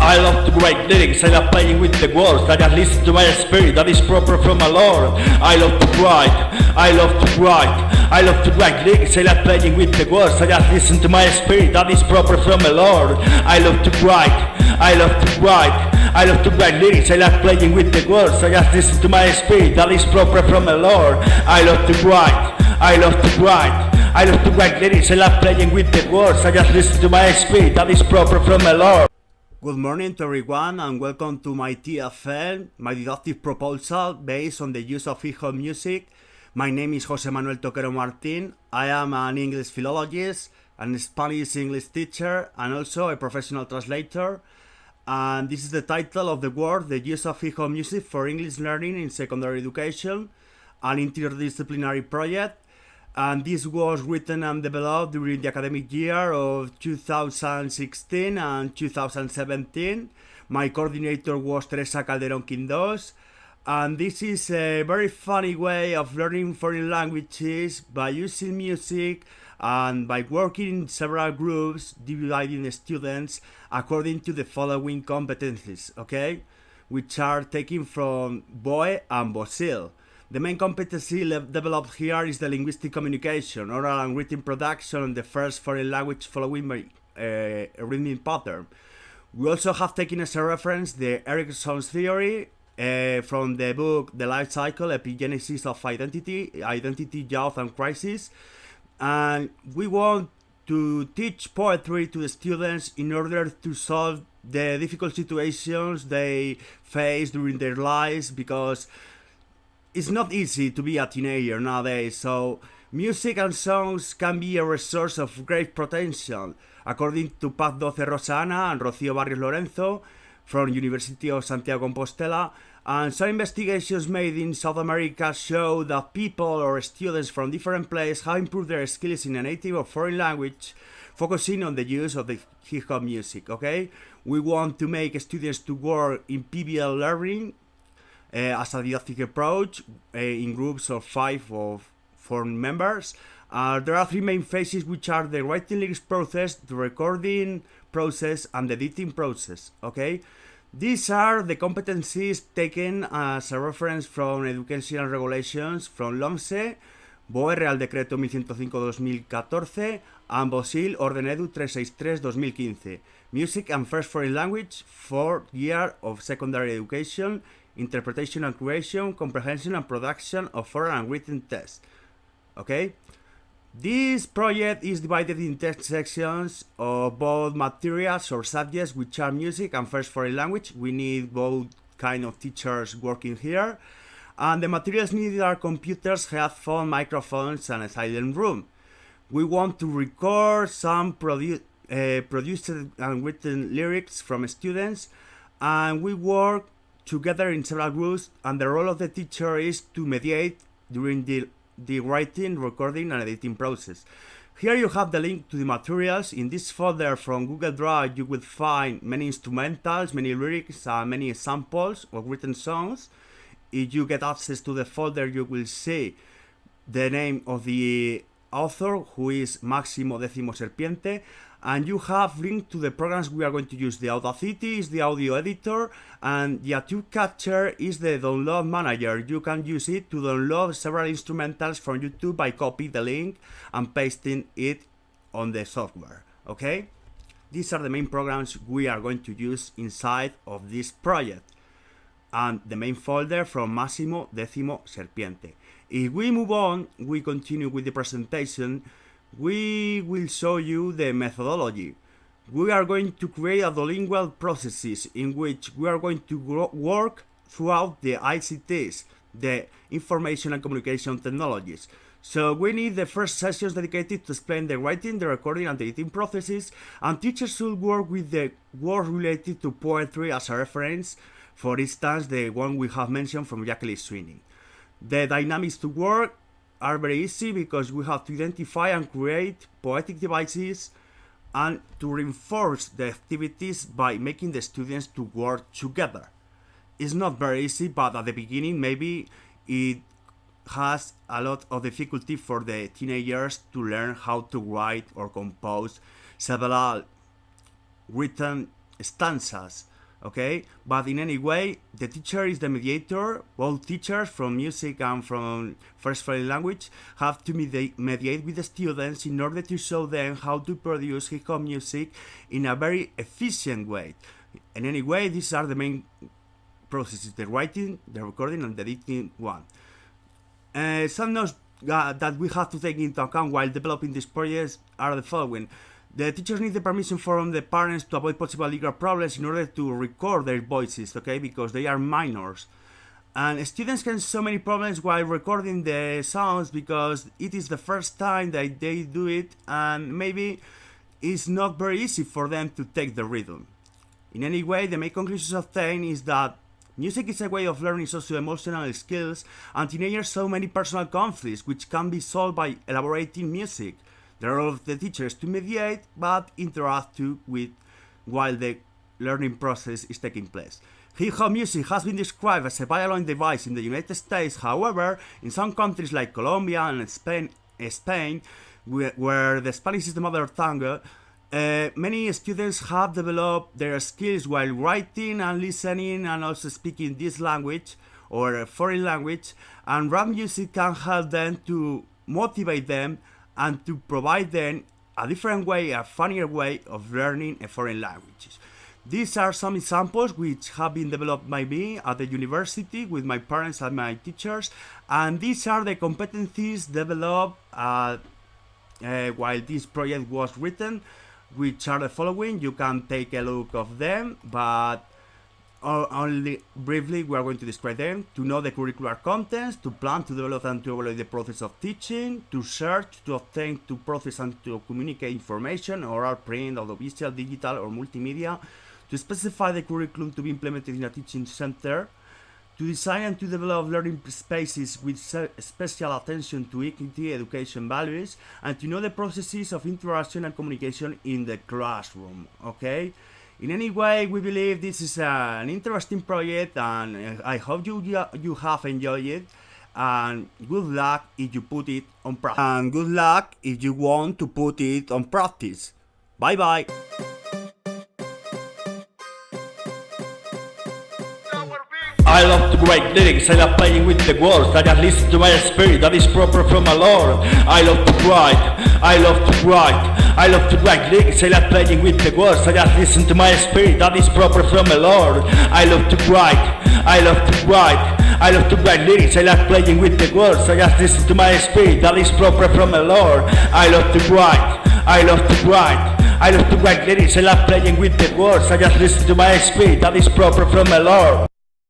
I love to write lyrics, I love playing with the words. I just listen to my spirit, that is proper from my Lord. I love to write, I love to write, I love to write lyrics, I love playing with the words. I just listen to my spirit, that is proper from my Lord. I love to write, I love to write, I love to write lyrics, I love playing with the words. I just listen to my spirit, that is proper from my Lord. I love to write, I love to write, I love to write lyrics, I love playing with the words. I just listen to my spirit, that is proper from my Lord. Good morning to everyone and welcome to my TFL, my deductive proposal based on the use of hip-hop music. My name is José Manuel Toquero Martín. I am an English philologist, an Spanish English teacher and also a professional translator. And this is the title of the work, The Use of Hip-hop Music for English Learning in Secondary Education, an interdisciplinary project. And this was written and developed during the academic year of 2016 and 2017. My coordinator was Teresa Calderón Quindos. And this is a very funny way of learning foreign languages by using music and by working in several groups, dividing the students according to the following competencies, okay? Which are taken from Boe and Bosil. The main competency developed here is the linguistic communication, oral and written production on the first foreign language following a rhythmic pattern. We also have taken as a reference the Erikson's theory from the book The Life Cycle, Epigenesis of Identity, Youth and Crisis. And we want to teach poetry to the students in order to solve the difficult situations they face during their lives, because it's not easy to be a teenager nowadays, so music and songs can be a resource of great potential, according to Paz 12 Rosana and Rocío Barrios Lorenzo from University of Santiago Compostela. And some investigations made in South America show that people or students from different places have improved their skills in a native or foreign language, focusing on the use of the hip-hop music, okay? We want to make students to work in PBL learning, as a didactic approach in groups of 5 or 4 members. There are 3 main phases, which are the writing lyrics process, the recording process, and the editing process. Okay, these are the competencies taken as a reference from Educational Regulations from LOMCE, BOE Real Decreto 1105/2014, and BOSIL Orden Edu 363/2015. Music and First Foreign Language, 4th year of secondary education. Interpretation and creation, comprehension and production of oral and written tests. Okay? This project is divided in test sections of both materials or subjects, which are music and first foreign language. We need both kind of teachers working here. And the materials needed are computers, headphones, microphones, and a silent room. We want to record some produced and written lyrics from students, and we work together in several groups, and the role of the teacher is to mediate during the writing, recording, and editing process. Here you have the link to the materials. In this folder from Google Drive you will find many instrumentals, many lyrics, and many examples of written songs. If you get access to the folder, you will see the name of the author, who is Máximo Décimo Serpiente, and you have linked to the programs we are going to use. The Audacity is the audio editor, and the YouTube Catcher is the download manager. You can use it to download several instrumentals from YouTube by copying the link and pasting it on the software. Okay? These are the main programs we are going to use inside of this project, and the main folder from Máximo Décimo Serpiente. If we move on, we continue with the presentation. We will show you the methodology. We are going to create a bilingual processes in which we are going to work throughout the ICTs, the information and communication technologies. So we need the first sessions dedicated to explain the writing, the recording, and the editing processes, and teachers should work with the work related to poetry as a reference, for instance, the one we have mentioned from Jacqueline Sweeney. The dynamics to work are very easy because we have to identify and create poetic devices and to reinforce the activities by making the students to work together. It's not very easy, but at the beginning maybe it has a lot of difficulty for the teenagers to learn how to write or compose several written stanzas okay? But in any way, the teacher is the mediator. Both teachers from music and from first foreign language have to mediate with the students in order to show them how to produce hip hop music in a very efficient way. In any way, these are the main processes: the writing, the recording, and the editing one. Some notes that we have to take into account while developing these projects are the following. The teachers need the permission from the parents to avoid possible legal problems in order to record their voices, okay, because they are minors. And students can so many problems while recording the sounds because it is the first time that they do it, and maybe it's not very easy for them to take the rhythm. In any way, the main conclusions obtained is that music is a way of learning socio-emotional skills, and teenagers so many personal conflicts which can be solved by elaborating music. The role of the teacher is to mediate, but interact too with while the learning process is taking place. Hip-hop music has been described as a violent device in the United States. However, in some countries like Colombia and Spain, where the Spanish is the mother tongue, many students have developed their skills while writing and listening and also speaking this language or a foreign language, and rap music can help them to motivate them and to provide them a different way, a funnier way of learning a foreign language. These are some examples which have been developed by me at the university with my parents and my teachers, and these are the competencies developed while this project was written, which are the following. You can take a look of them, but only briefly we are going to describe them: to know the curricular contents, to plan, to develop and to evaluate the process of teaching, to search, to obtain, to process and to communicate information, oral, print, audiovisual, digital or multimedia, to specify the curriculum to be implemented in a teaching center, to design and to develop learning spaces with special attention to equity, education values, and to know the processes of interaction and communication in the classroom, okay? In any way, we believe this is an interesting project, and I hope you have enjoyed it, and good luck if you put it on practice. And good luck if you want to put it on practice. Bye bye. I love to write lyrics, I love playing with the words, I just listen to my spirit that is proper from my Lord. I love to write, I love to write, I love to write lyrics, I love playing with the words, I just listen to my spirit that is proper from my Lord. I love to write, I love to write, I love to write lyrics, I love playing with the words, I just listen to my spirit that is proper from my Lord. I love to write, I love to write, I love to write lyrics, I love playing with the words, I just listen to my spirit that is proper from my Lord.